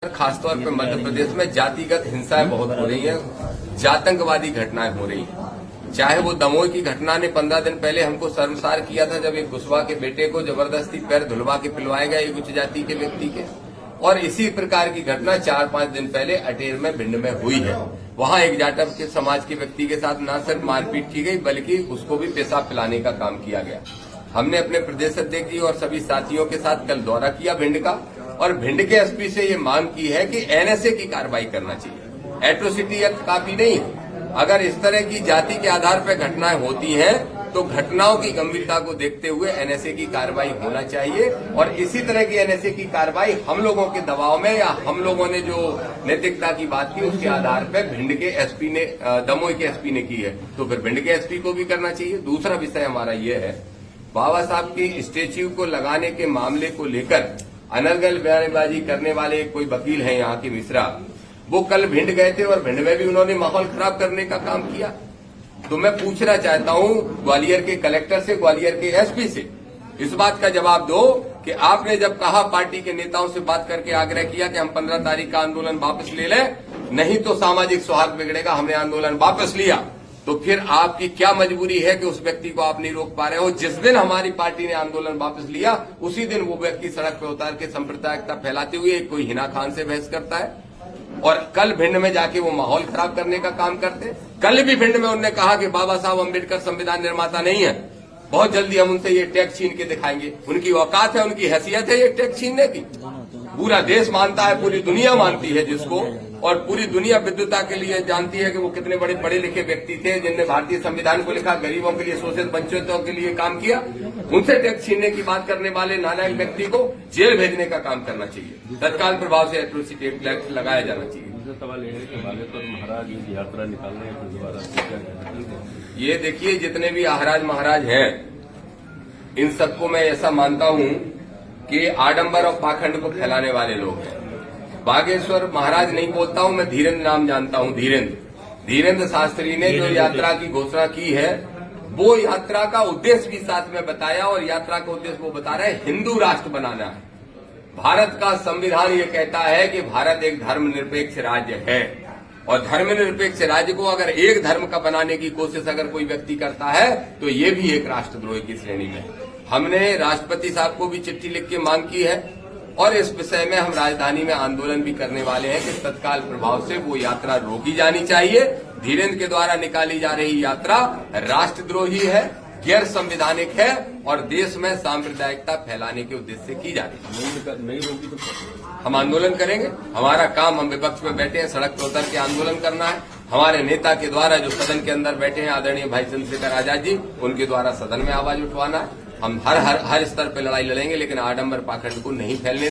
खासतौर पर मध्य प्रदेश में जातिगत हिंसाएं बहुत हो रही हैं, जातंकवादी घटनाएं हो रही हैं। चाहे वो दमोह की घटना ने 15 दिन पहले हमको शर्मसार किया था, जब एक कुशवाहा के बेटे को जबरदस्ती पैर धुलवा के पिलवाए गए एक उच्च जाति के व्यक्ति के। और इसी प्रकार की घटना 4-5 दिन पहले अटेर में भिंड में हुई है। वहां एक जाटव के समाज के व्यक्ति के साथ न सिर्फ मारपीट की गई बल्कि उसको भी पेशाब पिलाने का काम किया गया। हमने अपने प्रदेश अध्यक्ष जी और सभी साथियों के साथ कल दौरा किया भिंड का, और भिंड के एसपी से ये मांग की है कि एनएसए की कार्रवाई करना चाहिए। एट्रोसिटी एक्ट काफी नहीं है। अगर इस तरह की जाति के आधार पर घटनाएं होती हैं तो घटनाओं की गंभीरता को देखते हुए एनएसए की कार्रवाई होना चाहिए। और इसी तरह की एनएसए की कार्रवाई हम लोगों के दबाव में या हम लोगों ने जो नैतिकता की बात की उसके आधार पर भिंड के एसपी ने, दमोह के एसपी ने की है, तो फिर भिंड के एसपी को भी करना चाहिए। दूसरा विषय हमारा ये है, बाबा साहब की स्टेच्यू को लगाने के मामले को लेकर अनर्गल बयानबाजी करने वाले कोई वकील हैं यहाँ के मिश्रा, वो कल भिंड गए थे और भिंड में भी उन्होंने माहौल खराब करने का काम किया। तो मैं पूछना चाहता हूँ ग्वालियर के कलेक्टर से, ग्वालियर के एसपी से इस बात का जवाब दो कि आपने जब कहा, पार्टी के नेताओं से बात करके आग्रह किया कि हम 15 तारीख का आंदोलन वापस ले लें, नहीं तो सामाजिक सौहार्द बिगड़ेगा, हमने आंदोलन वापस लिया, तो फिर आपकी क्या मजबूरी है कि उस व्यक्ति को आप नहीं रोक पा रहे हो? जिस दिन हमारी पार्टी ने आंदोलन वापस लिया उसी दिन वो व्यक्ति सड़क पर उतार के सांप्रदायिकता फैलाते हुए कोई हिना खान से बहस करता है, और कल भिंड में जाके वो माहौल खराब करने का काम करते। कल भी भिंड में उन्होंने कहा कि बाबा साहब अम्बेडकर संविधान निर्माता नहीं है, बहुत जल्दी हम उनसे ये टैक्स छीन के दिखाएंगे। उनकी औकात है, उनकी हैसियत है ये टैक्स छीनने की? पूरा देश मानता है, पूरी दुनिया मानती है जिसको, और पूरी दुनिया विद्वता के लिए जानती है कि वो कितने बड़े पढ़े लिखे व्यक्ति थे जिनने भारतीय संविधान को लिखा, गरीबों के लिए, शोषित वंचितों के लिए काम किया। उनसे टैक्स छीनने की बात करने वाले नालायक व्यक्ति को जेल भेजने का काम करना चाहिए, तत्काल प्रभाव से एट्रोसिटी एक्ट लगाया जाना चाहिए। सवाल ये है कि बागेश्वर महाराज यात्रा निकालने के द्वारा ये देखिए, जितने भी आहराज महाराज हैं इन सबको मैं ऐसा मानता हूं कि आडंबर और पाखंड को फैलाने वाले लोग हैं। बागेश्वर महाराज नहीं बोलता हूं मैं, धीरेन्द्र नाम जानता हूं। धीरेन्द्र शास्त्री ने जो यात्रा की घोषणा की है वो यात्रा का उद्देश्य भी साथ में बताया, और यात्रा का उद्देश्य वो बता रहे हैं हिंदू राष्ट्र बनाना है। भारत का संविधान ये कहता है कि भारत एक धर्मनिरपेक्ष राज्य है, और धर्मनिरपेक्ष राज्य को अगर एक धर्म का बनाने की कोशिश अगर कोई व्यक्ति करता है तो ये भी एक राष्ट्रद्रोही की श्रेणी में। हमने राष्ट्रपति साहब को भी चिट्ठी लिख के मांग की है, और इस विषय में हम राजधानी में आंदोलन भी करने वाले हैं कि तत्काल प्रभाव से वो यात्रा रोकी जानी चाहिए। धीरेन्द्र के द्वारा निकाली जा रही यात्रा राष्ट्रद्रोही है, गैर संवैधानिक है, और देश में सांप्रदायिकता फैलाने के उद्देश्य से की जा रही है। नहीं रोकी तो हम आंदोलन करेंगे, हमारा काम, हम विपक्ष में बैठे हैं, सड़क पर उतर के आंदोलन करना है। हमारे नेता के द्वारा जो सदन के अंदर बैठे हैं आदरणीय भाई चंद्रशेखर आजाद जी, उनके द्वारा सदन में आवाज उठवाना है। हम हर स्तर पर लड़ाई लड़ेंगे, लेकिन आडंबर पाखंड को नहीं फैलने